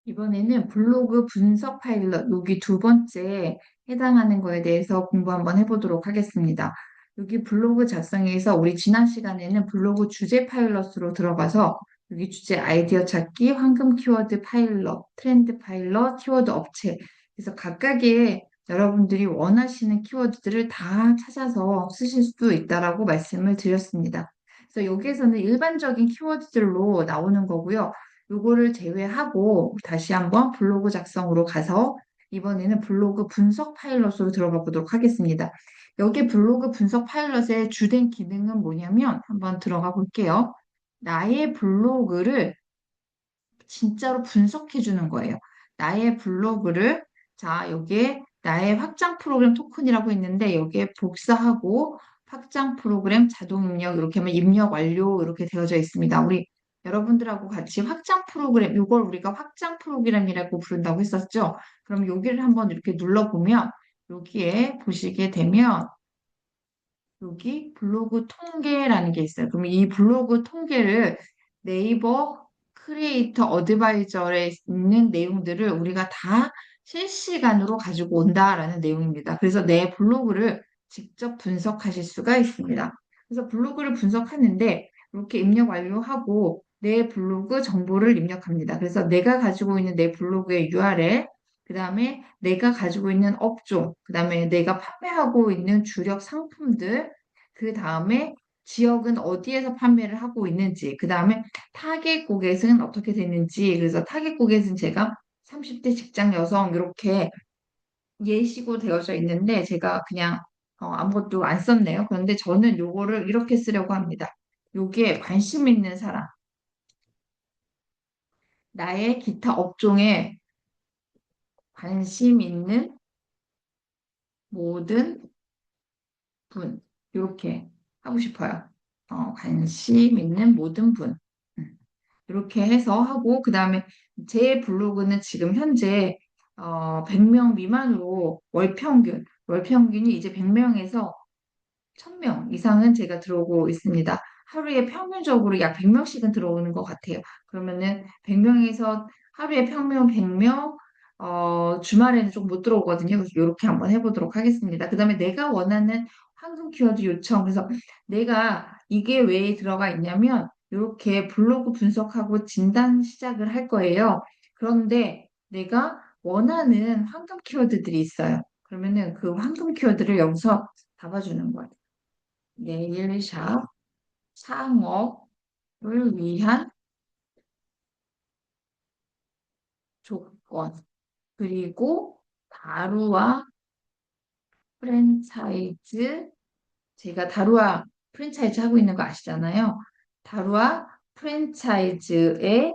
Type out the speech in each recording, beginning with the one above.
이번에는 블로그 분석 파일럿, 여기 두 번째 해당하는 거에 대해서 공부 한번 해보도록 하겠습니다. 여기 블로그 작성에서 우리 지난 시간에는 블로그 주제 파일럿으로 들어가서 여기 주제 아이디어 찾기, 황금 키워드 파일럿, 트렌드 파일럿, 키워드 업체. 그래서 각각의 여러분들이 원하시는 키워드들을 다 찾아서 쓰실 수 있다라고 말씀을 드렸습니다. 그래서 여기에서는 일반적인 키워드들로 나오는 거고요. 요거를 제외하고 다시 한번 블로그 작성으로 가서 이번에는 블로그 분석 파일럿으로 들어가 보도록 하겠습니다. 여기 블로그 분석 파일럿의 주된 기능은 뭐냐면 한번 들어가 볼게요. 나의 블로그를 진짜로 분석해 주는 거예요. 나의 블로그를 자, 여기에 나의 확장 프로그램 토큰이라고 있는데 여기에 복사하고 확장 프로그램 자동 입력 이렇게 하면 입력 완료 이렇게 되어져 있습니다. 우리 여러분들하고 같이 확장 프로그램 이걸 우리가 확장 프로그램이라고 부른다고 했었죠. 그럼 여기를 한번 이렇게 눌러보면 여기에 보시게 되면 여기 블로그 통계라는 게 있어요. 그럼 이 블로그 통계를 네이버 크리에이터 어드바이저에 있는 내용들을 우리가 다 실시간으로 가지고 온다라는 내용입니다. 그래서 내 블로그를 직접 분석하실 수가 있습니다. 그래서 블로그를 분석하는데 이렇게 입력 완료하고 내 블로그 정보를 입력합니다. 그래서 내가 가지고 있는 내 블로그의 URL, 그 다음에 내가 가지고 있는 업종, 그 다음에 내가 판매하고 있는 주력 상품들, 그 다음에 지역은 어디에서 판매를 하고 있는지, 그 다음에 타겟 고객은 어떻게 되는지, 그래서 타겟 고객은 제가 30대 직장 여성 이렇게 예시고 되어져 있는데 제가 그냥 아무것도 안 썼네요. 그런데 저는 요거를 이렇게 쓰려고 합니다. 요게 관심 있는 사람, 나의 기타 업종에 관심 있는 모든 분, 이렇게 하고 싶어요. 관심 있는 모든 분. 음, 이렇게 해서 하고, 그 다음에 제 블로그는 지금 현재 100명 미만으로 월 평균이 이제 100명에서 1000명 이상은 제가 들어오고 있습니다. 하루에 평균적으로 약 100명씩은 들어오는 것 같아요. 그러면은 100명에서 하루에 평균 100명, 주말에는 좀 못 들어오거든요. 그래서 이렇게 한번 해보도록 하겠습니다. 그 다음에 내가 원하는 황금 키워드 요청. 그래서 내가 이게 왜 들어가 있냐면 이렇게 블로그 분석하고 진단 시작을 할 거예요. 그런데 내가 원하는 황금 키워드들이 있어요. 그러면은 그 황금 키워드를 여기서 잡아주는 거예요. 네일샵 창업을 위한 조건, 그리고 다루와 프랜차이즈, 제가 다루와 프랜차이즈 하고 있는 거 아시잖아요. 다루와 프랜차이즈의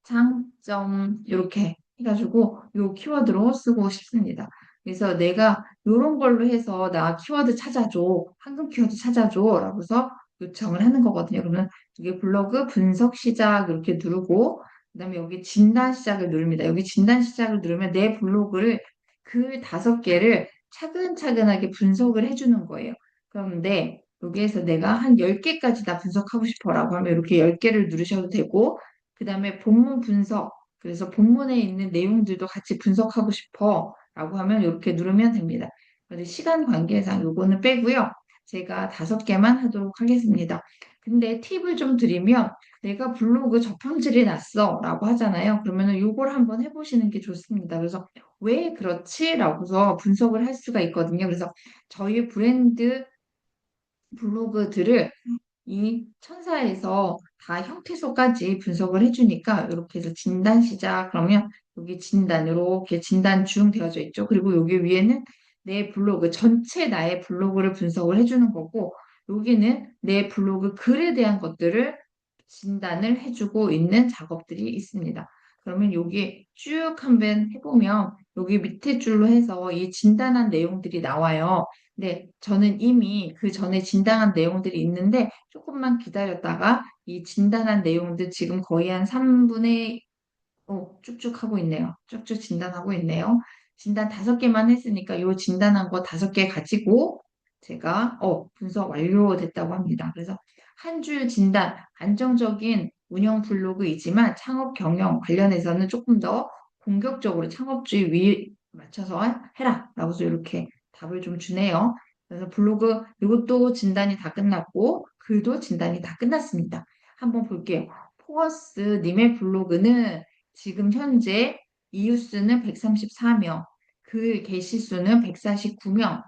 장점, 이렇게 해가지고 요 키워드로 쓰고 싶습니다. 그래서 내가 요런 걸로 해서 나 키워드 찾아줘, 황금 키워드 찾아줘 라고서 요청을 하는 거거든요. 그러면 이게 블로그 분석 시작 이렇게 누르고 그다음에 여기 진단 시작을 누릅니다. 여기 진단 시작을 누르면 내 블로그를 그 5개를 차근차근하게 분석을 해주는 거예요. 그런데 여기에서 내가 한 10개까지 다 분석하고 싶어라고 하면 이렇게 10개를 누르셔도 되고 그 다음에 본문 분석. 그래서 본문에 있는 내용들도 같이 분석하고 싶어 라고 하면 이렇게 누르면 됩니다. 근데 시간 관계상 요거는 빼고요. 제가 5개만 하도록 하겠습니다. 근데 팁을 좀 드리면 내가 블로그 저평질이 났어 라고 하잖아요. 그러면은 요걸 한번 해보시는 게 좋습니다. 그래서 왜 그렇지? 라고서 분석을 할 수가 있거든요. 그래서 저희 브랜드 블로그들을 이 천사에서 다 형태소까지 분석을 해주니까 이렇게 해서 진단 시작 그러면 여기 진단 이렇게 진단 중 되어져 있죠. 그리고 여기 위에는 내 블로그 전체 나의 블로그를 분석을 해주는 거고 여기는 내 블로그 글에 대한 것들을 진단을 해주고 있는 작업들이 있습니다. 그러면 여기 쭉 한번 해보면 여기 밑에 줄로 해서 이 진단한 내용들이 나와요. 네, 저는 이미 그 전에 진단한 내용들이 있는데 조금만 기다렸다가 이 진단한 내용들 지금 거의 한 3분의 쭉쭉 하고 있네요. 쭉쭉 진단하고 있네요. 진단 5개만 했으니까 이 진단한 거 5개 가지고 제가 분석 완료됐다고 합니다. 그래서 한 줄 진단, 안정적인 운영 블로그이지만 창업 경영 관련해서는 조금 더 공격적으로 창업주의 위 맞춰서 해라. 라고서 이렇게 답을 좀 주네요. 그래서 블로그 이것도 진단이 다 끝났고 글도 진단이 다 끝났습니다. 한번 볼게요. 포어스 님의 블로그는 지금 현재 이웃수는 134명, 글 게시 수는 149명,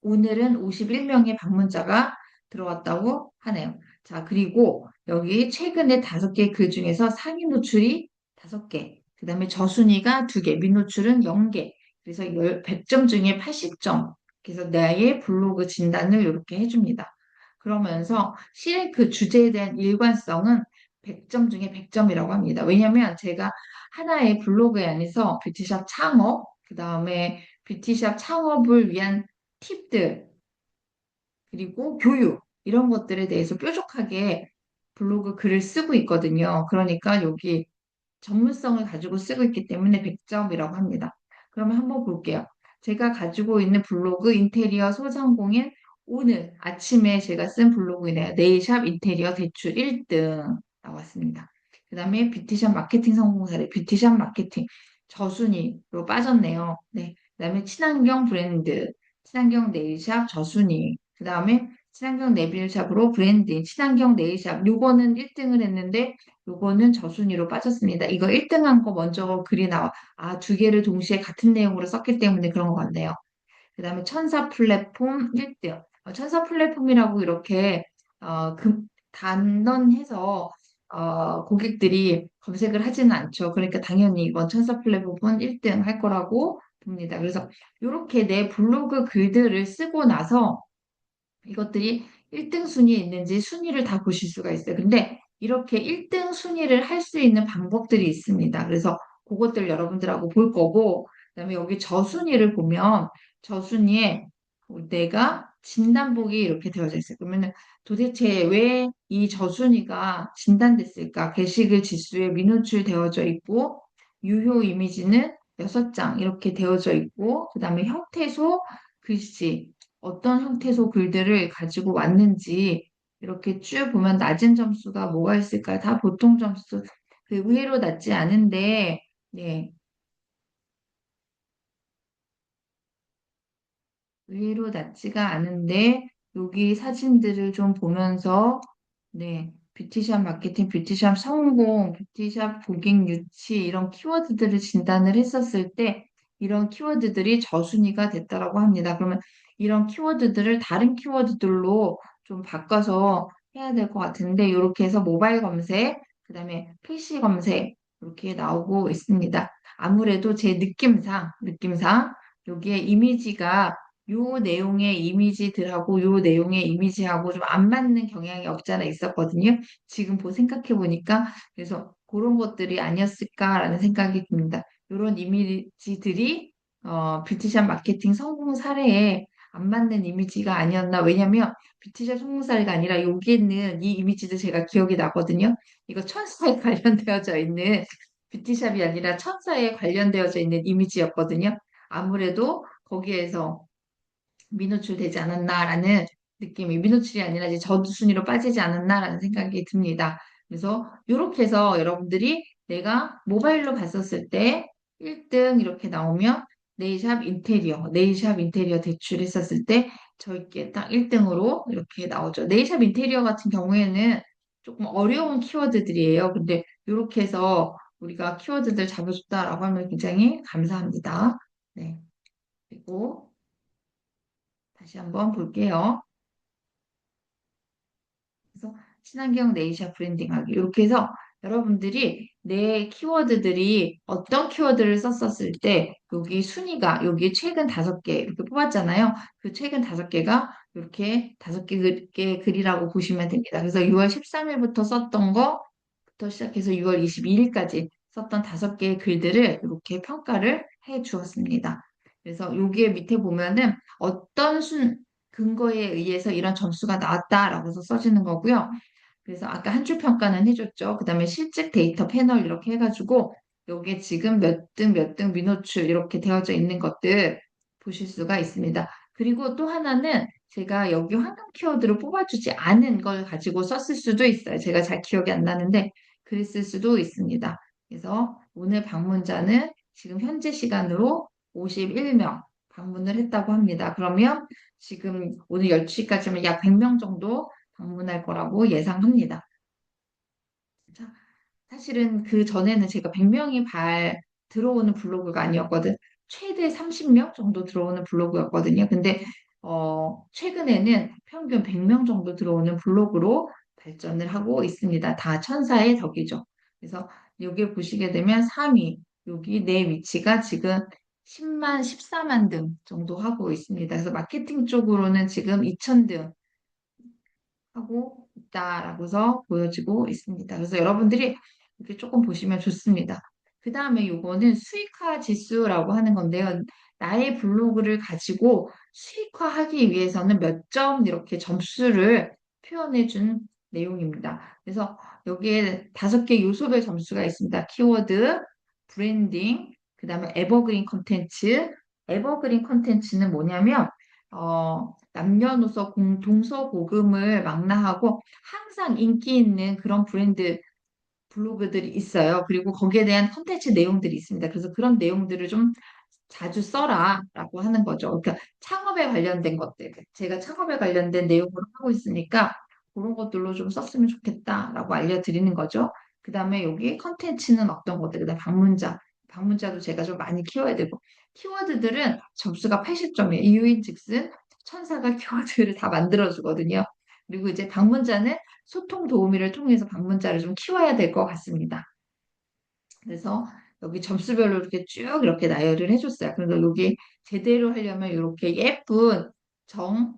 오늘은 51명의 방문자가 들어왔다고 하네요. 자, 그리고 여기 최근에 5개 글 중에서 상위 노출이 5개, 그 다음에 저순위가 2개, 밑노출은 0개. 그래서 100점 중에 80점. 그래서 나의 블로그 진단을 이렇게 해줍니다. 그러면서 실은 그 주제에 대한 일관성은 100점 중에 100점이라고 합니다. 왜냐하면 제가 하나의 블로그에 안에서 뷰티샵 창업, 그 다음에 뷰티샵 창업을 위한 팁들, 그리고 교육, 이런 것들에 대해서 뾰족하게 블로그 글을 쓰고 있거든요. 그러니까 여기 전문성을 가지고 쓰고 있기 때문에 100점이라고 합니다. 그러면 한번 볼게요. 제가 가지고 있는 블로그 인테리어 소상공인 오늘 아침에 제가 쓴 블로그이네요. 네일샵 인테리어 대출 1등 나왔습니다. 그 다음에 뷰티샵 마케팅 성공 사례, 뷰티샵 마케팅 저순위로 빠졌네요. 네. 그 다음에 친환경 브랜드, 친환경 네일샵 저순위, 그 다음에 친환경 네일샵으로 브랜딩, 친환경 네일샵, 요거는 1등을 했는데 요거는 저순위로 빠졌습니다. 이거 1등한 거 먼저 글이 나와. 아, 2개를 동시에 같은 내용으로 썼기 때문에 그런 것 같네요. 그 다음에 천사 플랫폼 1등. 천사 플랫폼이라고 이렇게 단언해서 고객들이 검색을 하지는 않죠. 그러니까 당연히 이번 천사 플랫폼은 1등 할 거라고 봅니다. 그래서 이렇게 내 블로그 글들을 쓰고 나서 이것들이 1등 순위에 있는지 순위를 다 보실 수가 있어요. 근데 이렇게 1등 순위를 할 수 있는 방법들이 있습니다. 그래서 그것들 여러분들하고 볼 거고, 그다음에 여기 저순위를 보면 저순위에 내가 진단복이 이렇게 되어져 있어요. 그러면은 도대체 왜 이 저순위가 진단됐을까? 게시글 지수에 미노출 되어져 있고, 유효 이미지는 6장 이렇게 되어져 있고, 그다음에 형태소 글씨, 어떤 형태소 글들을 가지고 왔는지 이렇게 쭉 보면 낮은 점수가 뭐가 있을까요? 다 보통 점수, 그 의외로 낮지 않은데, 네, 의외로 낮지가 않은데, 여기 사진들을 좀 보면서, 네, 뷰티샵 마케팅, 뷰티샵 성공, 뷰티샵 고객 유치, 이런 키워드들을 진단을 했었을 때, 이런 키워드들이 저순위가 됐다라고 합니다. 그러면 이런 키워드들을 다른 키워드들로 좀 바꿔서 해야 될 것 같은데, 이렇게 해서 모바일 검색, 그 다음에 PC 검색, 이렇게 나오고 있습니다. 아무래도 제 느낌상, 여기에 이미지가 요 내용의 이미지들하고 요 내용의 이미지하고 좀 안 맞는 경향이 없지 않아 있었거든요. 지금 생각해 보니까 그래서 그런 것들이 아니었을까라는 생각이 듭니다. 이런 이미지들이 뷰티샵 마케팅 성공 사례에 안 맞는 이미지가 아니었나. 왜냐면 뷰티샵 성공 사례가 아니라 여기에는 이 이미지도 제가 기억이 나거든요. 이거 천사에 관련되어져 있는 뷰티샵이 아니라 천사에 관련되어져 있는 이미지였거든요. 아무래도 거기에서 미노출되지 않았나라는 느낌이 미노출이 아니라 이제 저순위로 빠지지 않았나라는 생각이 듭니다. 그래서 이렇게 해서 여러분들이 내가 모바일로 봤었을 때 1등 이렇게 나오면 네일샵 인테리어 대출했었을 때 저렇게 딱 1등으로 이렇게 나오죠. 네일샵 인테리어 같은 경우에는 조금 어려운 키워드들이에요. 근데 이렇게 해서 우리가 키워드들 잡아줬다라고 하면 굉장히 감사합니다. 네. 그리고 다시 한번 볼게요. 그래서 친환경 네이샤 브랜딩하기 이렇게 해서 여러분들이 내 키워드들이 어떤 키워드를 썼었을 때 여기 순위가 여기 최근 5개 이렇게 뽑았잖아요. 그 최근 5개가 이렇게 5개 글이라고 보시면 됩니다. 그래서 6월 13일부터 썼던 거부터 시작해서 6월 22일까지 썼던 5개의 글들을 이렇게 평가를 해 주었습니다. 그래서 여기에 밑에 보면은 어떤 근거에 의해서 이런 점수가 나왔다라고 해서 써지는 거고요. 그래서 아까 한 줄 평가는 해줬죠. 그 다음에 실직 데이터 패널 이렇게 해가지고 여기에 지금 몇 등 미노출 이렇게 되어져 있는 것들 보실 수가 있습니다. 그리고 또 하나는 제가 여기 황금 키워드로 뽑아주지 않은 걸 가지고 썼을 수도 있어요. 제가 잘 기억이 안 나는데 그랬을 수도 있습니다. 그래서 오늘 방문자는 지금 현재 시간으로 51명 방문을 했다고 합니다. 그러면 지금 오늘 12시까지면 약 100명 정도 방문할 거라고 예상합니다. 자, 사실은 그 전에는 제가 100명이 들어오는 블로그가 아니었거든. 최대 30명 정도 들어오는 블로그였거든요. 근데 최근에는 평균 100명 정도 들어오는 블로그로 발전을 하고 있습니다. 다 천사의 덕이죠. 그래서 여기 보시게 되면 3위, 여기 내 위치가 지금 10만, 14만 등 정도 하고 있습니다. 그래서 마케팅 쪽으로는 지금 2,000등 하고 있다라고서 보여지고 있습니다. 그래서 여러분들이 이렇게 조금 보시면 좋습니다. 그 다음에 요거는 수익화 지수라고 하는 건데요. 나의 블로그를 가지고 수익화하기 위해서는 몇 점 이렇게 점수를 표현해 준 내용입니다. 그래서 여기에 5개 요소별 점수가 있습니다. 키워드, 브랜딩, 그 다음에 에버그린 컨텐츠. 에버그린 컨텐츠는 뭐냐면 남녀노소 동서고금을 망라하고 항상 인기 있는 그런 브랜드 블로그들이 있어요. 그리고 거기에 대한 컨텐츠 내용들이 있습니다. 그래서 그런 내용들을 좀 자주 써라라고 하는 거죠. 그러니까 창업에 관련된 것들. 제가 창업에 관련된 내용으로 하고 있으니까 그런 것들로 좀 썼으면 좋겠다라고 알려드리는 거죠. 그 다음에 여기 컨텐츠는 어떤 것들, 그다음 방문자. 방문자도 제가 좀 많이 키워야 되고. 키워드들은 점수가 80점이에요. 이유인즉슨 천사가 키워드를 다 만들어주거든요. 그리고 이제 방문자는 소통 도우미를 통해서 방문자를 좀 키워야 될 것 같습니다. 그래서 여기 점수별로 이렇게 쭉 이렇게 나열을 해줬어요. 그래서 여기 제대로 하려면 이렇게 예쁜 정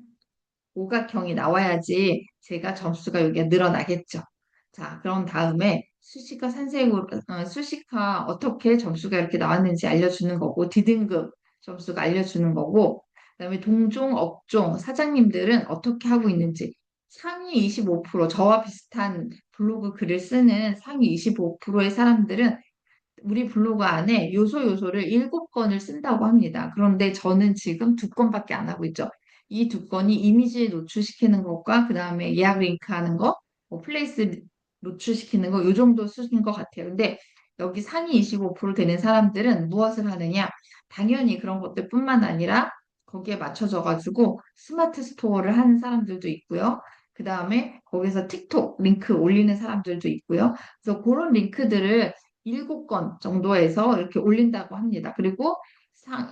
오각형이 나와야지 제가 점수가 여기가 늘어나겠죠. 자, 그럼 다음에 수식화 어떻게 점수가 이렇게 나왔는지 알려주는 거고, 디등급 점수가 알려주는 거고, 그다음에 동종, 업종, 사장님들은 어떻게 하고 있는지, 상위 25%, 저와 비슷한 블로그 글을 쓰는 상위 25%의 사람들은 우리 블로그 안에 요소를 7건을 쓴다고 합니다. 그런데 저는 지금 2건밖에 안 하고 있죠. 이 2건이 이미지 노출시키는 것과 그 다음에 예약 링크 하는 거, 뭐 플레이스 노출시키는 거, 요 정도 쓰는 것 같아요. 근데 여기 상위 25% 되는 사람들은 무엇을 하느냐? 당연히 그런 것들뿐만 아니라 거기에 맞춰져가지고 스마트 스토어를 하는 사람들도 있고요. 그 다음에 거기서 틱톡 링크 올리는 사람들도 있고요. 그래서 그런 링크들을 7건 정도에서 이렇게 올린다고 합니다. 그리고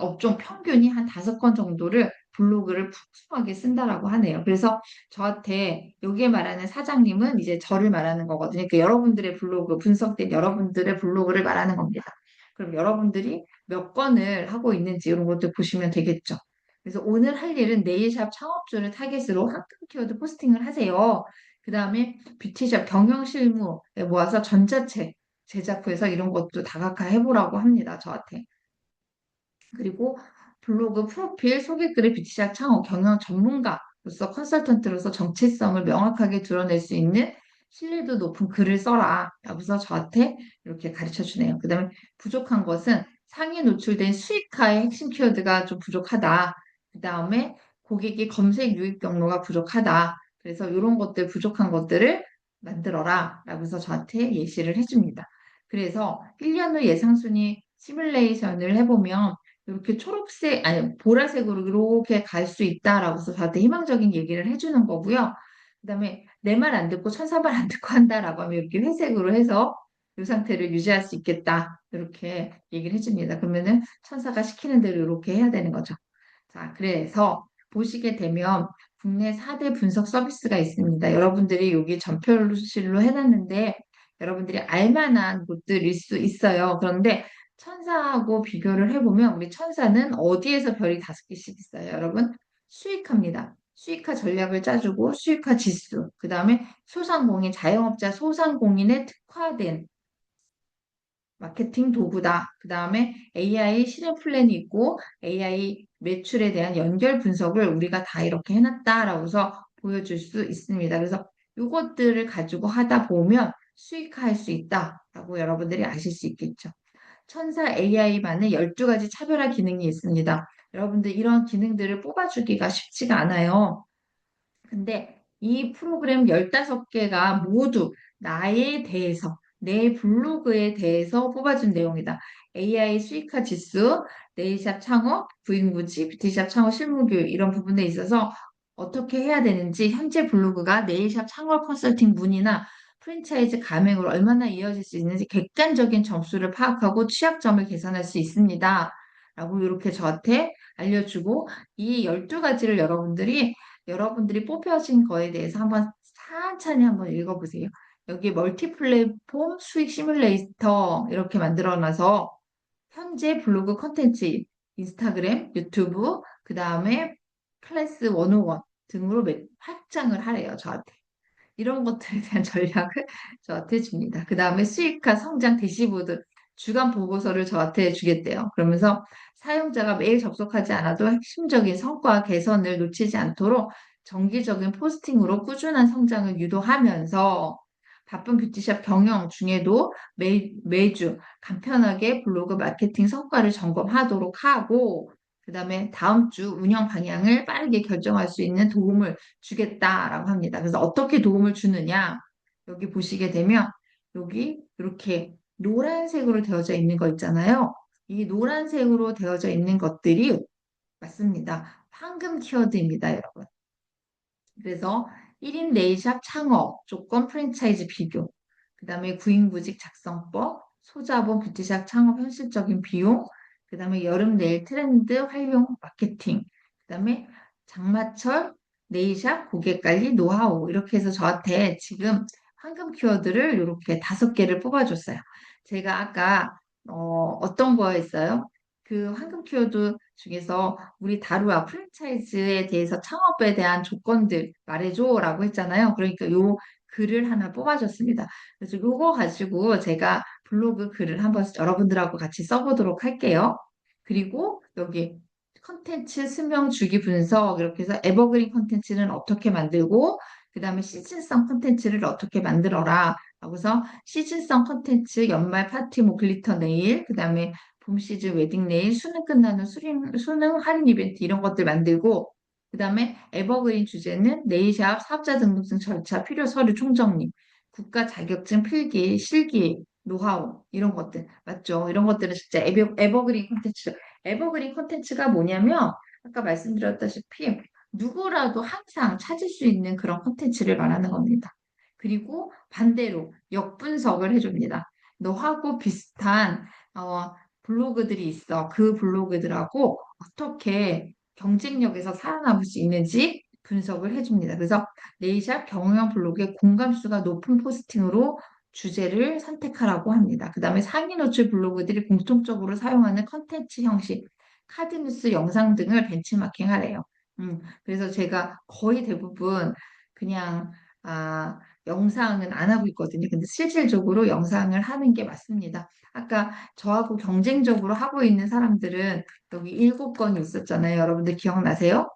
업종 평균이 한 5건 정도를 블로그를 풍성하게 쓴다라고 하네요. 그래서 저한테 여기에 말하는 사장님은 이제 저를 말하는 거거든요. 그러니까 여러분들의 블로그, 분석된 여러분들의 블로그를 말하는 겁니다. 그럼 여러분들이 몇 건을 하고 있는지 이런 것들 보시면 되겠죠. 그래서 오늘 할 일은 네일샵 창업주를 타겟으로 한 큰 키워드 포스팅을 하세요. 그 다음에 뷰티샵 경영 실무에 모아서 전자책 제작부에서 이런 것도 다각화 해보라고 합니다. 저한테. 그리고 블로그 프로필 소개글의 뷰티샵 창업 경영 전문가로서 컨설턴트로서 정체성을 명확하게 드러낼 수 있는 신뢰도 높은 글을 써라. 라고서 저한테 이렇게 가르쳐 주네요. 그 다음에 부족한 것은 상위 노출된 수익화의 핵심 키워드가 좀 부족하다. 그 다음에 고객의 검색 유입 경로가 부족하다. 그래서 이런 것들 부족한 것들을 만들어라. 라고서 저한테 예시를 해줍니다. 그래서 1년 후 예상 순위 시뮬레이션을 해보면 이렇게 초록색, 아니, 보라색으로 이렇게 갈 수 있다라고서 저한테 희망적인 얘기를 해주는 거고요. 그다음에 내 말 안 듣고 천사 말 안 듣고 한다라고 하면 이렇게 회색으로 해서 이 상태를 유지할 수 있겠다. 이렇게 얘기를 해줍니다. 그러면은 천사가 시키는 대로 이렇게 해야 되는 거죠. 자, 그래서 보시게 되면 국내 4대 분석 서비스가 있습니다. 여러분들이 여기 전표실로 해놨는데 여러분들이 알만한 곳들일 수 있어요. 그런데 천사하고 비교를 해보면 우리 천사는 어디에서 별이 5개씩 있어요, 여러분? 수익화입니다. 수익화 전략을 짜주고 수익화 지수, 그 다음에 소상공인, 자영업자 소상공인에 특화된 마케팅 도구다. 그 다음에 AI 실행 플랜이 있고 AI 매출에 대한 연결 분석을 우리가 다 이렇게 해놨다라고서 보여줄 수 있습니다. 그래서 이것들을 가지고 하다 보면 수익화할 수 있다라고 여러분들이 아실 수 있겠죠. 천사 AI만의 12가지 차별화 기능이 있습니다. 여러분들 이런 기능들을 뽑아주기가 쉽지가 않아요. 근데 이 프로그램 15개가 모두 나에 대해서 내 블로그에 대해서 뽑아준 내용이다. AI 수익화 지수, 네일샵 창업, 구인구직, 뷰티샵 창업 실무교육 이런 부분에 있어서 어떻게 해야 되는지 현재 블로그가 네일샵 창업 컨설팅 문의나 프랜차이즈 가맹으로 얼마나 이어질 수 있는지 객관적인 점수를 파악하고 취약점을 개선할 수 있습니다. 라고 이렇게 저한테 알려주고 이 12가지를 여러분들이 뽑혀진 거에 대해서 한번 천천히 한번 읽어보세요. 여기 멀티 플랫폼 수익 시뮬레이터 이렇게 만들어놔서 현재 블로그 컨텐츠, 인스타그램, 유튜브, 그 다음에 클래스 101 등으로 확장을 하래요, 저한테. 이런 것들에 대한 전략을 저한테 줍니다. 그 다음에 수익화 성장 대시보드 주간 보고서를 저한테 주겠대요. 그러면서 사용자가 매일 접속하지 않아도 핵심적인 성과 개선을 놓치지 않도록 정기적인 포스팅으로 꾸준한 성장을 유도하면서 바쁜 뷰티샵 경영 중에도 매주 간편하게 블로그 마케팅 성과를 점검하도록 하고, 그 다음에 다음 주 운영 방향을 빠르게 결정할 수 있는 도움을 주겠다라고 합니다. 그래서 어떻게 도움을 주느냐? 여기 보시게 되면 여기 이렇게 노란색으로 되어져 있는 거 있잖아요. 이 노란색으로 되어져 있는 것들이 맞습니다. 황금 키워드입니다, 여러분. 그래서 1인 네일샵 창업, 조건 프랜차이즈 비교, 그 다음에 구인구직 작성법, 소자본 뷰티샵 창업 현실적인 비용, 그 다음에 여름 네일 트렌드 활용 마케팅, 그 다음에 장마철 네일샵 고객 관리 노하우 이렇게 해서 저한테 지금 황금 키워드를 이렇게 5개를 뽑아줬어요. 제가 아까 어떤 거였어요? 그 황금 키워드 중에서 우리 다루아 프랜차이즈에 대해서 창업에 대한 조건들 말해줘라고 했잖아요. 그러니까 요 글을 하나 뽑아줬습니다. 그래서 요거 가지고 제가 블로그 글을 한번 여러분들하고 같이 써보도록 할게요. 그리고 여기 컨텐츠 수명 주기 분석 이렇게 해서 에버그린 컨텐츠는 어떻게 만들고 그 다음에 시즌성 컨텐츠를 어떻게 만들어라. 하고서 시즌성 컨텐츠 연말 파티 뭐 글리터 네일 그 다음에 봄 시즌 웨딩 네일, 수능 끝나는 수능 할인 이벤트 이런 것들 만들고 그다음에 에버그린 주제는 네일샵 사업자 등록증 절차 필요 서류 총정리, 국가 자격증 필기, 실기, 노하우 이런 것들 맞죠? 이런 것들은 진짜 에버그린 콘텐츠. 에버그린 콘텐츠가 뭐냐면 아까 말씀드렸다시피 누구라도 항상 찾을 수 있는 그런 콘텐츠를 말하는 겁니다. 그리고 반대로 역분석을 해줍니다. 너하고 비슷한 블로그들이 있어. 그 블로그들하고 어떻게 경쟁력에서 살아남을 수 있는지 분석을 해줍니다. 그래서 네이샵 경영 블로그의 공감수가 높은 포스팅으로 주제를 선택하라고 합니다. 그 다음에 상위 노출 블로그들이 공통적으로 사용하는 컨텐츠 형식, 카드뉴스 영상 등을 벤치마킹 하래요. 그래서 제가 거의 대부분 그냥 영상은 안 하고 있거든요. 근데 실질적으로 영상을 하는 게 맞습니다. 아까 저하고 경쟁적으로 하고 있는 사람들은 여기 7건이 있었잖아요. 여러분들 기억나세요?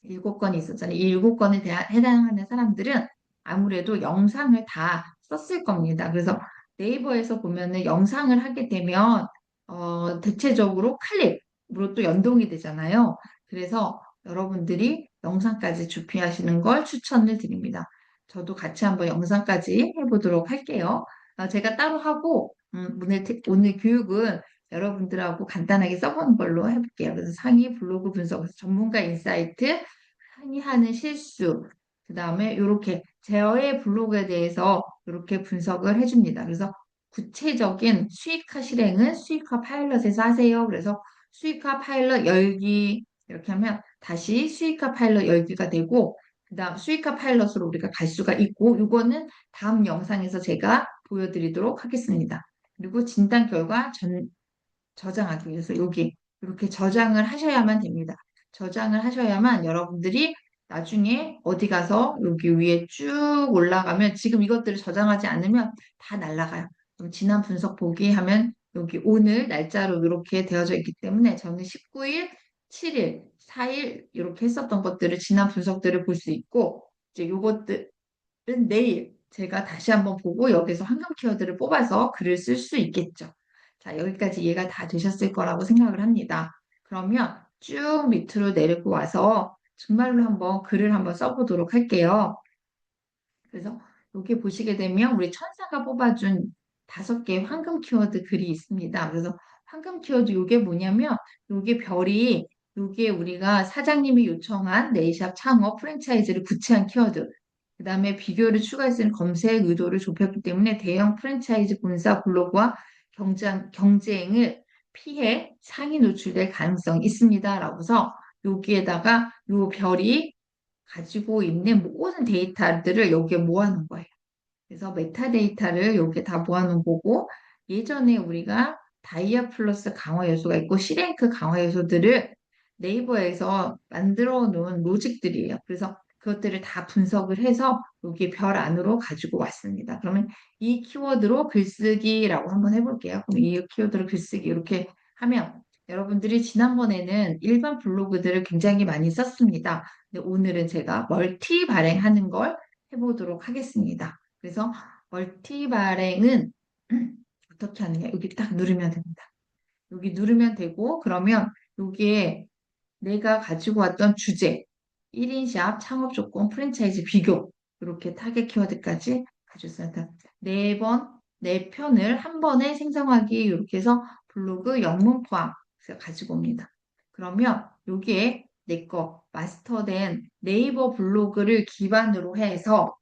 7건이 있었잖아요. 이 7건에 대한 해당하는 사람들은 아무래도 영상을 다 썼을 겁니다. 그래서 네이버에서 보면은 영상을 하게 되면 대체적으로 클립으로 또 연동이 되잖아요. 그래서 여러분들이 영상까지 주피하시는 걸 추천을 드립니다. 저도 같이 한번 영상까지 해보도록 할게요. 제가 따로 하고 오늘 교육은 여러분들하고 간단하게 써보는 걸로 해볼게요. 그래서 상위 블로그 분석, 전문가 인사이트, 흔히 하는 실수, 그 다음에 이렇게 제어의 블로그에 대해서 이렇게 분석을 해줍니다. 그래서 구체적인 수익화 실행은 수익화 파일럿에서 하세요. 그래서 수익화 파일럿 열기 이렇게 하면 다시 수익화 파일럿 열기가 되고 그다음 수익화 파일럿으로 우리가 갈 수가 있고 이거는 다음 영상에서 제가 보여드리도록 하겠습니다. 그리고 진단 결과 저장하기 위해서 여기 이렇게 저장을 하셔야만 됩니다. 저장을 하셔야만 여러분들이 나중에 어디 가서 여기 위에 쭉 올라가면 지금 이것들을 저장하지 않으면 다 날아가요. 그럼 지난 분석 보기 하면 여기 오늘 날짜로 이렇게 되어져 있기 때문에 저는 19일, 7일, 4일 이렇게 했었던 것들을 지난 분석들을 볼 수 있고 이제 요것들은 내일 제가 다시 한번 보고 여기서 황금 키워드를 뽑아서 글을 쓸 수 있겠죠. 자, 여기까지 이해가 다 되셨을 거라고 생각을 합니다. 그러면 쭉 밑으로 내리고 와서 정말로 한번 글을 한번 써보도록 할게요. 그래서 여기 보시게 되면 우리 천사가 뽑아준 5개의 황금 키워드 글이 있습니다. 그래서 황금 키워드 이게 뭐냐면 요게 별이 요게 우리가 사장님이 요청한 네이샵 창업 프랜차이즈를 구체한 키워드. 그 다음에 비교를 추가할 수 있는 검색 의도를 좁혔기 때문에 대형 프랜차이즈 본사 블로그와 경쟁을 피해 상위 노출될 가능성이 있습니다. 라고서 여기에다가 요 별이 가지고 있는 모든 데이터들을 여기에 모아놓은 거예요. 그래서 메타데이터를 여기에 다 모아놓은 거고 예전에 우리가 다이아 플러스 강화 요소가 있고 C랭크 강화 요소들을 네이버에서 만들어 놓은 로직들이에요. 그래서 그것들을 다 분석을 해서 여기 별 안으로 가지고 왔습니다. 그러면 이 키워드로 글쓰기라고 한번 해볼게요. 그럼 이 키워드로 글쓰기 이렇게 하면 여러분들이 지난번에는 일반 블로그들을 굉장히 많이 썼습니다. 근데 오늘은 제가 멀티 발행하는 걸 해보도록 하겠습니다. 그래서 멀티 발행은 어떻게 하느냐? 여기 딱 누르면 됩니다. 여기 누르면 되고 그러면 여기에 내가 가지고 왔던 주제 1인 샵, 창업 조건, 프랜차이즈 비교 이렇게 타겟 키워드까지 가졌어요. 네 번, 네 편을 한 번에 생성하기 이렇게 해서 블로그 영문 포함 해서 가지고 옵니다. 그러면 여기에 내 거 마스터된 네이버 블로그를 기반으로 해서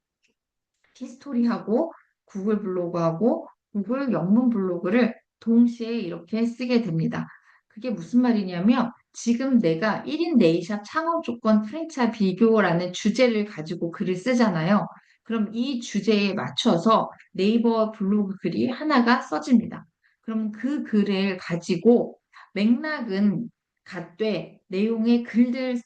티스토리하고 구글 블로그하고 구글 영문 블로그를 동시에 이렇게 쓰게 됩니다. 그게 무슨 말이냐면 지금 내가 1인 네이샵 창업 조건 프랜차이즈 비교라는 주제를 가지고 글을 쓰잖아요. 그럼 이 주제에 맞춰서 네이버 블로그 글이 하나가 써집니다. 그럼 그 글을 가지고 맥락은 같되 내용의 글들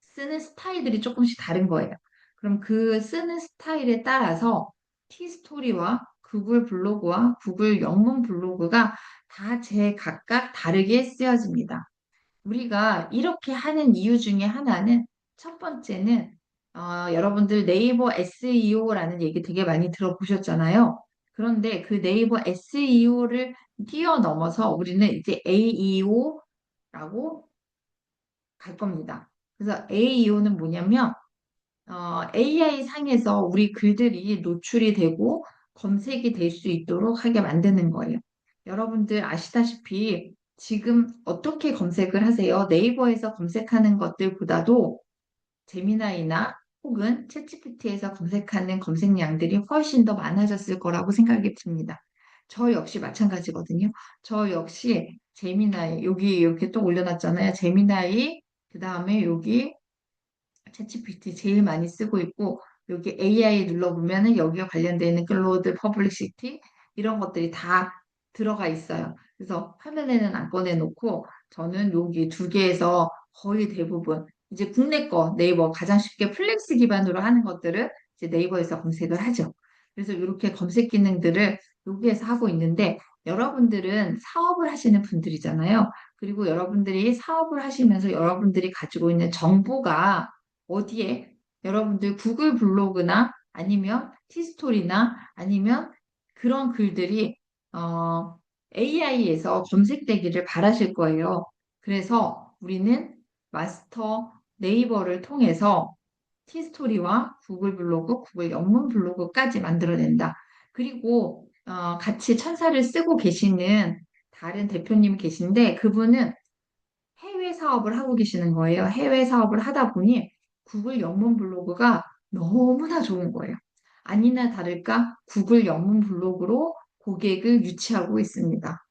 쓰는 스타일들이 조금씩 다른 거예요. 그럼 그 쓰는 스타일에 따라서 티스토리와 구글 블로그와 구글 영문 블로그가 다 제각각 다르게 쓰여집니다. 우리가 이렇게 하는 이유 중에 하나는 첫 번째는 여러분들 네이버 SEO라는 얘기 되게 많이 들어보셨잖아요. 그런데 그 네이버 SEO를 뛰어넘어서 우리는 이제 AEO라고 갈 겁니다. 그래서 AEO는 뭐냐면 AI 상에서 우리 글들이 노출이 되고 검색이 될 수 있도록 하게 만드는 거예요. 여러분들 아시다시피 지금 어떻게 검색을 하세요? 네이버에서 검색하는 것들보다도 제미나이나 혹은 챗GPT에서 검색하는 검색량들이 훨씬 더 많아졌을 거라고 생각이 듭니다. 저 역시 마찬가지거든요. 저 역시 제미나이 여기 이렇게 또 올려놨잖아요. 제미나이 그 다음에 여기 챗GPT 제일 많이 쓰고 있고 여기 AI 눌러보면은 여기와 관련되어 있는 클로드 퍼블리시티 이런 것들이 다 들어가 있어요. 그래서 화면에는 안 꺼내놓고 저는 여기 2개에서 거의 대부분 이제 국내 거 네이버 가장 쉽게 플렉스 기반으로 하는 것들을 이제 네이버에서 검색을 하죠. 그래서 이렇게 검색 기능들을 여기에서 하고 있는데 여러분들은 사업을 하시는 분들이잖아요. 그리고 여러분들이 사업을 하시면서 여러분들이 가지고 있는 정보가 어디에 여러분들 구글 블로그나 아니면 티스토리나 아니면 그런 글들이 AI에서 검색되기를 바라실 거예요. 그래서 우리는 마스터 네이버를 통해서 티스토리와 구글 블로그, 구글 영문 블로그까지 만들어낸다. 그리고 같이 천사를 쓰고 계시는 다른 대표님이 계신데 그분은 해외 사업을 하고 계시는 거예요. 해외 사업을 하다 보니 구글 영문 블로그가 너무나 좋은 거예요. 아니나 다를까 구글 영문 블로그로 고객을 유치하고 있습니다.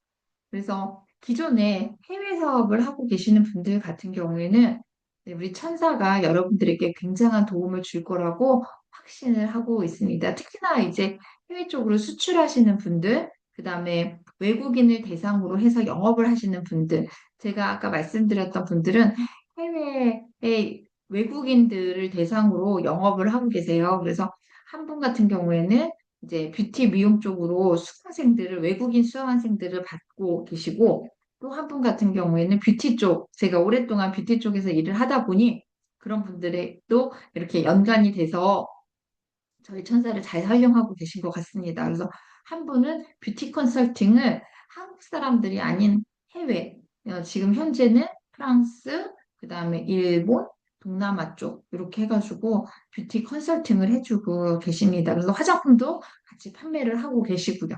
그래서 기존에 해외 사업을 하고 계시는 분들 같은 경우에는 네, 우리 천사가 여러분들에게 굉장한 도움을 줄 거라고 확신을 하고 있습니다. 특히나 이제 해외 쪽으로 수출하시는 분들, 그 다음에 외국인을 대상으로 해서 영업을 하시는 분들, 제가 아까 말씀드렸던 분들은 해외의 외국인들을 대상으로 영업을 하고 계세요. 그래서 한 분 같은 경우에는 이제 뷰티 미용 쪽으로 수강생들을 외국인 수강생들을 받고 계시고 또 한 분 같은 경우에는 뷰티 쪽 제가 오랫동안 뷰티 쪽에서 일을 하다 보니 그런 분들의 또 이렇게 연관이 돼서 저희 천사를 잘 활용하고 계신 것 같습니다. 그래서 한 분은 뷰티 컨설팅을 한국 사람들이 아닌 해외 지금 현재는 프랑스 그다음에 일본 동남아 쪽 이렇게 해가지고 뷰티 컨설팅을 해주고 계십니다. 그래서 화장품도 같이 판매를 하고 계시고요.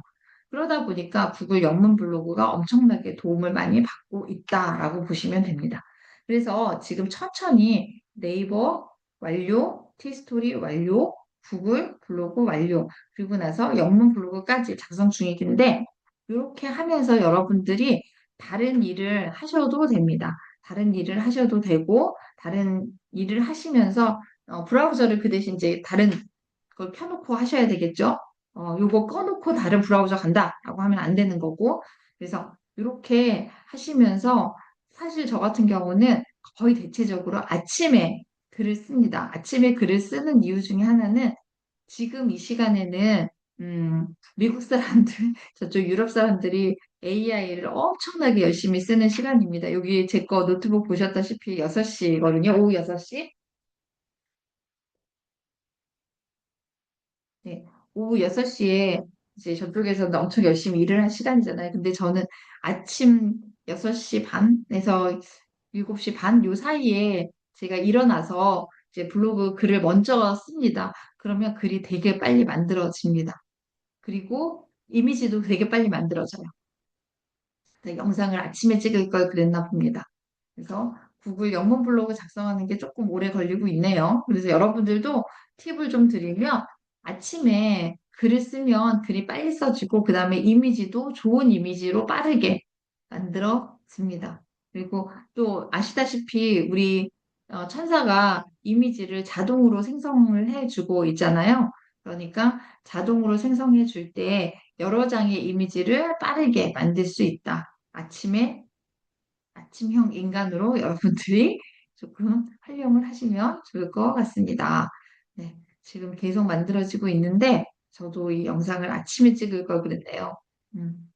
그러다 보니까 구글 영문 블로그가 엄청나게 도움을 많이 받고 있다라고 보시면 됩니다. 그래서 지금 천천히 네이버 완료, 티스토리 완료, 구글 블로그 완료, 그리고 나서 영문 블로그까지 작성 중이긴데 이렇게 하면서 여러분들이 다른 일을 하셔도 됩니다. 다른 일을 하셔도 되고 다른 일을 하시면서 브라우저를 그 대신 이제 다른 걸 켜놓고 하셔야 되겠죠. 요거 꺼놓고 다른 브라우저 간다라고 하면 안 되는 거고. 그래서 이렇게 하시면서 사실 저 같은 경우는 거의 대체적으로 아침에 글을 씁니다. 아침에 글을 쓰는 이유 중에 하나는 지금 이 시간에는 미국 사람들, 저쪽 유럽 사람들이 AI를 엄청나게 열심히 쓰는 시간입니다. 여기 제 거 노트북 보셨다시피 6시거든요. 오후 6시. 네. 오후 6시에 이제 저쪽에서는 엄청 열심히 일을 할 시간이잖아요. 근데 저는 아침 6시 반에서 7시 반 요 사이에 제가 일어나서 이제 블로그 글을 먼저 씁니다. 그러면 글이 되게 빨리 만들어집니다. 그리고 이미지도 되게 빨리 만들어져요. 네, 영상을 아침에 찍을 걸 그랬나 봅니다. 그래서 구글 영문 블로그 작성하는 게 조금 오래 걸리고 있네요. 그래서 여러분들도 팁을 좀 드리면 아침에 글을 쓰면 글이 빨리 써지고 그 다음에 이미지도 좋은 이미지로 빠르게 만들어집니다. 그리고 또 아시다시피 우리 천사가 이미지를 자동으로 생성을 해주고 있잖아요. 그러니까 자동으로 생성해 줄 때 여러 장의 이미지를 빠르게 만들 수 있다. 아침형 인간으로 여러분들이 조금 활용을 하시면 좋을 것 같습니다. 네, 지금 계속 만들어지고 있는데 저도 이 영상을 아침에 찍을 걸 그랬네요. 음,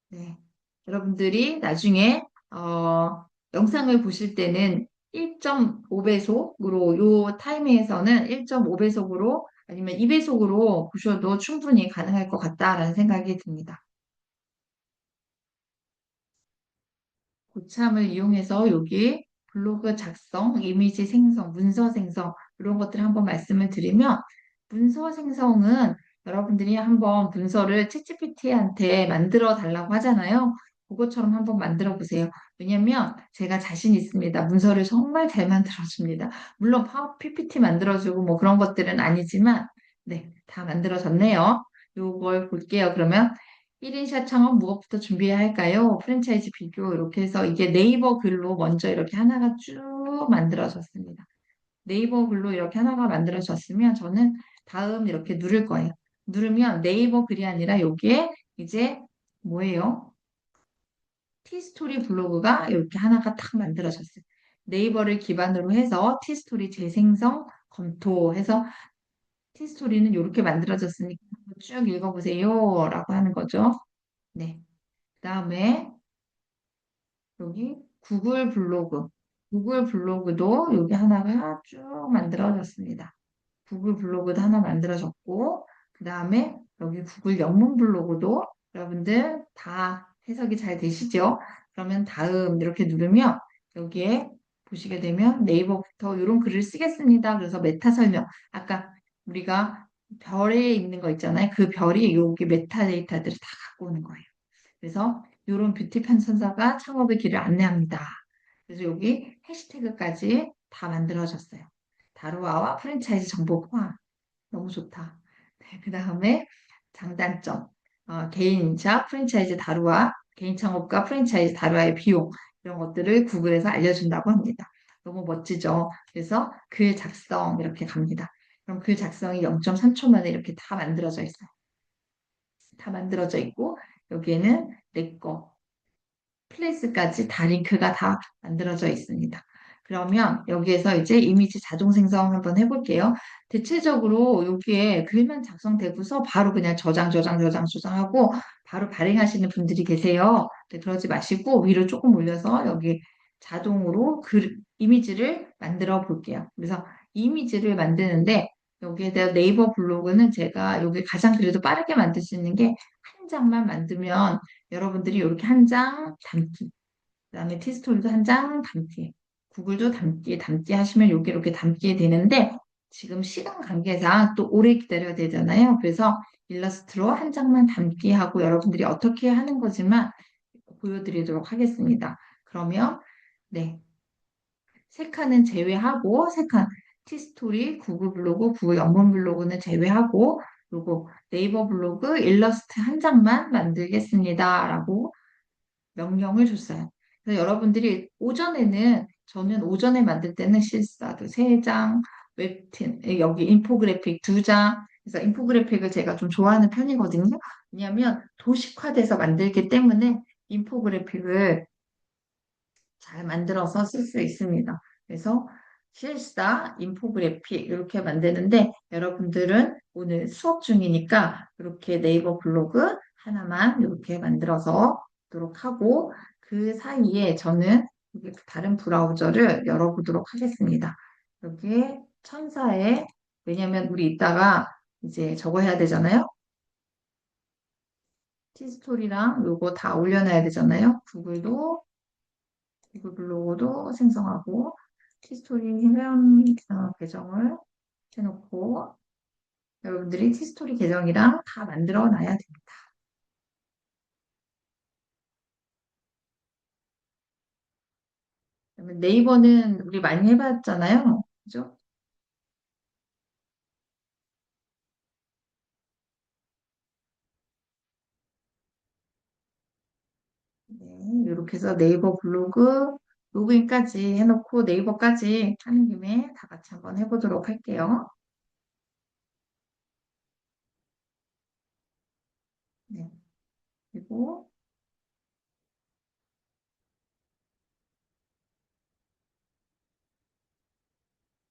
네. 여러분들이 나중에 영상을 보실 때는 1.5배속으로 요 타이밍에서는 1.5배속으로 아니면 2배속으로 보셔도 충분히 가능할 것 같다라는 생각이 듭니다. 고참을 이용해서 여기 블로그 작성, 이미지 생성, 문서 생성 이런 것들 한번 말씀을 드리면 문서 생성은 여러분들이 한번 문서를 챗GPT한테 만들어 달라고 하잖아요. 그것처럼 한번 만들어 보세요. 왜냐면 제가 자신 있습니다. 문서를 정말 잘 만들어 줍니다. 물론 파워 PPT 만들어주고 뭐 그런 것들은 아니지만 네, 다 만들어졌네요. 요걸 볼게요. 그러면 1인샷 창업 무엇부터 준비해야 할까요? 프랜차이즈 비교 이렇게 해서 이게 네이버 글로 먼저 이렇게 하나가 쭉 만들어졌습니다. 네이버 글로 이렇게 하나가 만들어졌으면 저는 다음 이렇게 누를 거예요. 누르면 네이버 글이 아니라 여기에 이제 뭐예요? 티스토리 블로그가 이렇게 하나가 탁 만들어졌어요. 네이버를 기반으로 해서 티스토리 재생성 검토해서 티스토리는 이렇게 만들어졌으니까 쭉 읽어보세요 라고 하는 거죠. 네. 그다음에 여기 구글 블로그. 구글 블로그도 여기 하나가 쭉 만들어졌습니다. 구글 블로그도 하나 만들어졌고, 그 다음에 여기 구글 영문 블로그도 여러분들 다 해석이 잘 되시죠? 그러면 다음 이렇게 누르면 여기에 보시게 되면 네이버부터 이런 글을 쓰겠습니다. 그래서 메타 설명. 아까 우리가 별에 있는 거 있잖아요. 그 별이 여기 메타데이터들을 다 갖고 오는 거예요. 그래서 이런 뷰티 편선사가 창업의 길을 안내합니다. 그래서 여기 해시태그까지 다 만들어졌어요. 다루아와 프랜차이즈 정보 포함. 너무 좋다. 네, 그 다음에 장단점. 개인샵 프랜차이즈 다루아, 개인 창업과 프랜차이즈 다루아의 비용. 이런 것들을 구글에서 알려준다고 합니다. 너무 멋지죠? 그래서 글 작성 이렇게 갑니다. 그럼 글 작성이 0.3초 만에 이렇게 다 만들어져 있어요. 다 만들어져 있고 여기에는 내 거, 플레이스까지 다 링크가 다 만들어져 있습니다. 그러면 여기에서 이제 이미지 자동 생성 한번 해볼게요. 대체적으로 여기에 글만 작성되고서 바로 그냥 저장하고 바로 발행하시는 분들이 계세요. 근데 그러지 마시고 위로 조금 올려서 여기 자동으로 이미지를 만들어 볼게요. 그래서 이미지를 만드는데 여기에 대한 네이버 블로그는 제가 여기 가장 그래도 빠르게 만들 수 있는 게 한 장만 만들면 여러분들이 이렇게 한 장 담기. 그다음에 티스토리도 한 장 담기. 구글도 담기 하시면 여기 이렇게 담게 되는데 지금 시간 관계상 또 오래 기다려야 되잖아요. 그래서 일러스트로 한 장만 담기 하고 여러분들이 어떻게 하는 거지만 보여드리도록 하겠습니다. 그러면 네, 세 칸은 제외하고 세 칸 티스토리, 구글 블로그, 구글 영문 블로그는 제외하고 요거 네이버 블로그 일러스트 한 장만 만들겠습니다라고 명령을 줬어요. 그래서 여러분들이 오전에는 저는 오전에 만들 때는 실사도 세 장, 웹툰 여기 인포그래픽 두 장. 그래서 인포그래픽을 제가 좀 좋아하는 편이거든요. 왜냐하면 도식화돼서 만들기 때문에 인포그래픽을 잘 만들어서 쓸 수 있습니다. 그래서 실사, 인포그래픽 이렇게 만드는데 여러분들은 오늘 수업 중이니까 이렇게 네이버 블로그 하나만 이렇게 만들어서 도록 하고 그 사이에 저는 여기 다른 브라우저를 열어보도록 하겠습니다. 여기에 천사에 왜냐면 우리 이따가 이제 저거 해야 되잖아요. 티스토리랑 요거 다 올려놔야 되잖아요. 구글 블로그도 생성하고 티스토리 회원 계정을 해놓고 여러분들이 티스토리 계정이랑 다 만들어 놔야 됩니다. 그러면 네이버는 우리 많이 해봤잖아요. 그죠? 네, 이렇게 해서 네이버 블로그 로그인까지 해놓고 네이버까지 하는 김에 다 같이 한번 해보도록 할게요. 네, 그리고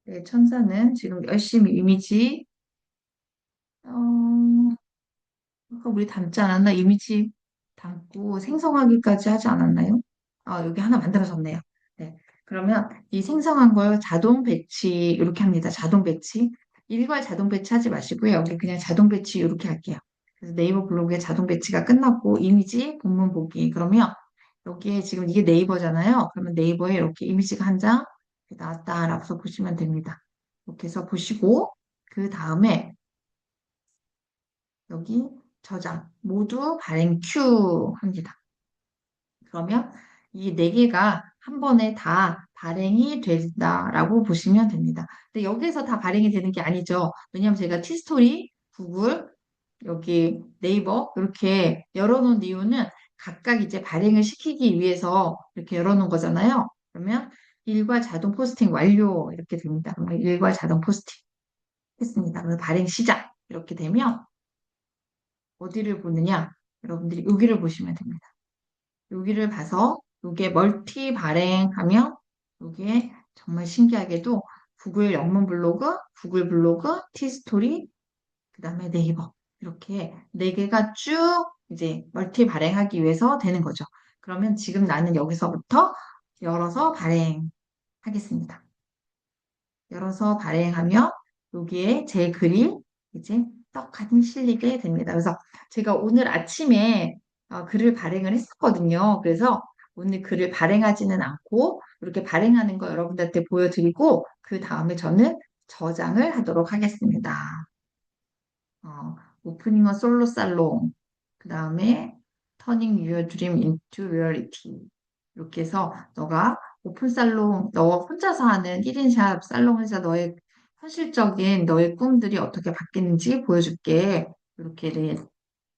네, 천사는 지금 열심히 이미지 아까 우리 담지 않았나? 이미지 담고 생성하기까지 하지 않았나요? 아, 여기 하나 만들어졌네요. 네. 그러면 이 생성한 걸 자동 배치 이렇게 합니다. 자동 배치. 일괄 자동 배치 하지 마시고요. 여기 그냥 자동 배치 이렇게 할게요. 그래서 네이버 블로그에 자동 배치가 끝났고 이미지 본문 보기. 그러면 여기에 지금 이게 네이버잖아요. 그러면 네이버에 이렇게 이미지가 한 장 나왔다라고 보시면 됩니다. 이렇게 해서 보시고 그 다음에 여기 저장 모두 발행 큐 합니다. 그러면 이 네 개가 한 번에 다 발행이 된다라고 보시면 됩니다. 근데 여기에서 다 발행이 되는 게 아니죠. 왜냐하면 제가 티스토리, 구글, 여기 네이버 이렇게 열어놓은 이유는 각각 이제 발행을 시키기 위해서 이렇게 열어놓은 거잖아요. 그러면 일괄 자동 포스팅 완료 이렇게 됩니다. 그러면 일괄 자동 포스팅 했습니다. 그래서 발행 시작 이렇게 되면 어디를 보느냐? 여러분들이 여기를 보시면 됩니다. 여기를 봐서 여기에 멀티 발행하면 여기에 정말 신기하게도 구글 영문 블로그, 구글 블로그, 티스토리, 그다음에 네이버 이렇게 네 개가 쭉 이제 멀티 발행하기 위해서 되는 거죠. 그러면 지금 나는 여기서부터 열어서 발행하겠습니다. 열어서 발행하면 여기에 제 글이 이제 떡하니 실리게 됩니다. 그래서 제가 오늘 아침에 글을 발행을 했었거든요. 그래서 오늘 글을 발행하지는 않고 이렇게 발행하는 거 여러분들한테 보여드리고 그 다음에 저는 저장을 하도록 하겠습니다. 오프닝 어 솔로 살롱, 그 다음에 Turning Your Dream into Reality. 이렇게 해서 너가 오픈 살롱, 너 혼자서 하는 1인 샵 살롱에서 너의 현실적인 너의 꿈들이 어떻게 바뀌는지 보여줄게. 이렇게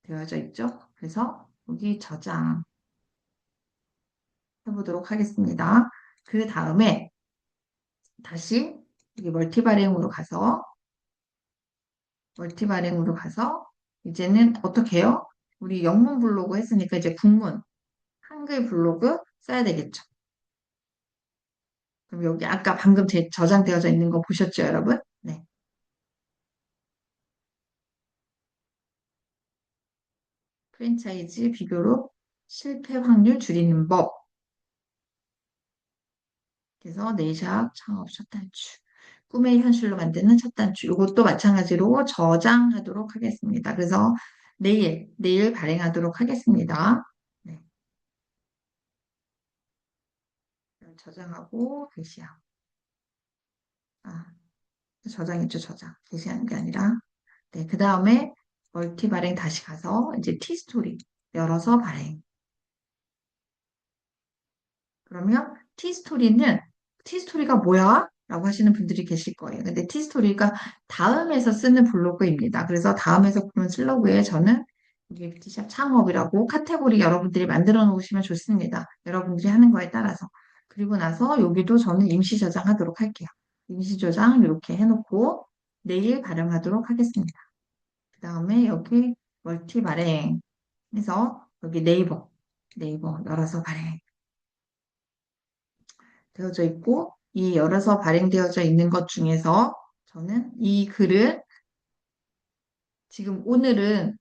되어져 있죠. 그래서 여기 저장 해보도록 하겠습니다. 그 다음에 다시 여기 멀티 발행으로 가서 이제는 어떻게 해요? 우리 영문 블로그 했으니까 이제 국문, 한글 블로그 써야 되겠죠. 그럼 여기 아까 방금 저장되어져 있는 거 보셨죠, 여러분? 네. 프랜차이즈 비교로 실패 확률 줄이는 법. 그래서 네이샵 창업 첫 단추. 꿈의 현실로 만드는 첫 단추. 이것도 마찬가지로 저장하도록 하겠습니다. 그래서 내일 발행하도록 하겠습니다. 네. 저장하고 게시하고. 아, 저장했죠, 저장. 게시하는 게 아니라. 네, 그 다음에 멀티 발행 다시 가서 이제 티스토리 열어서 발행. 그러면 티스토리가 뭐야? 라고 하시는 분들이 계실 거예요. 근데 티스토리가 다음에서 쓰는 블로그입니다. 그래서 다음에서 보는 슬러그에 저는 이게 뷰티샵 창업이라고 카테고리 여러분들이 만들어 놓으시면 좋습니다. 여러분들이 하는 거에 따라서. 그리고 나서 여기도 저는 임시 저장하도록 할게요. 임시 저장 이렇게 해놓고 내일 발행하도록 하겠습니다. 그 다음에 여기 멀티 발행 해서 여기 네이버 열어서 발행. 되어져 있고 이 열어서 발행되어져 있는 것 중에서 저는 이 글을 지금 오늘은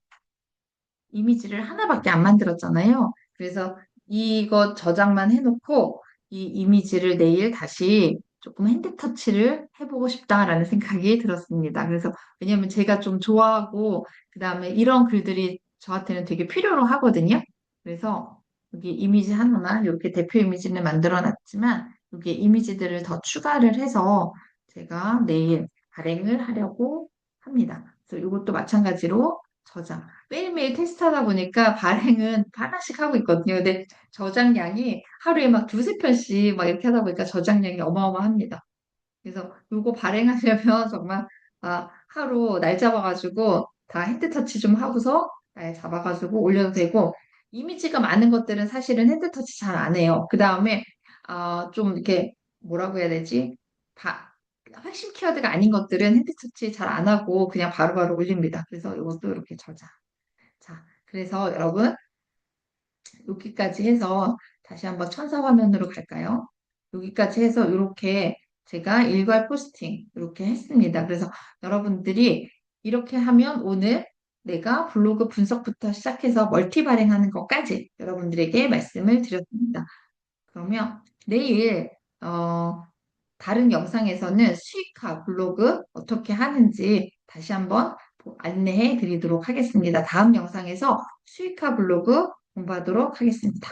이미지를 하나밖에 안 만들었잖아요. 그래서 이거 저장만 해놓고 이 이미지를 내일 다시 조금 핸드 터치를 해보고 싶다라는 생각이 들었습니다. 그래서 왜냐면 제가 좀 좋아하고 그다음에 이런 글들이 저한테는 되게 필요로 하거든요. 그래서 여기 이미지 하나만 이렇게 대표 이미지는 만들어 놨지만 여기 이미지들을 더 추가를 해서 제가 내일 발행을 하려고 합니다. 그래서 이것도 마찬가지로 저장. 매일매일 테스트하다 보니까 발행은 하나씩 하고 있거든요. 근데 저장량이 하루에 막 두세 편씩 막 이렇게 하다 보니까 저장량이 어마어마합니다. 그래서 요거 발행하려면 정말 하루 날 잡아가지고 다 핸드터치 좀 하고서 날 잡아가지고 올려도 되고 이미지가 많은 것들은 사실은 핸드터치 잘 안 해요. 그 다음에 좀 이렇게 뭐라고 해야 되지? 핵심 키워드가 아닌 것들은 핸드터치 잘 안 하고 그냥 바로바로 올립니다. 그래서 이것도 이렇게 저장. 자, 그래서 여러분 여기까지 해서 다시 한번 천사 화면으로 갈까요? 여기까지 해서 이렇게 제가 일괄 포스팅 이렇게 했습니다. 그래서 여러분들이 이렇게 하면 오늘 내가 블로그 분석부터 시작해서 멀티 발행하는 것까지 여러분들에게 말씀을 드렸습니다. 그러면 내일 다른 영상에서는 수익화 블로그 어떻게 하는지 다시 한번 안내해 드리도록 하겠습니다. 다음 영상에서 수익화 블로그 공부하도록 하겠습니다.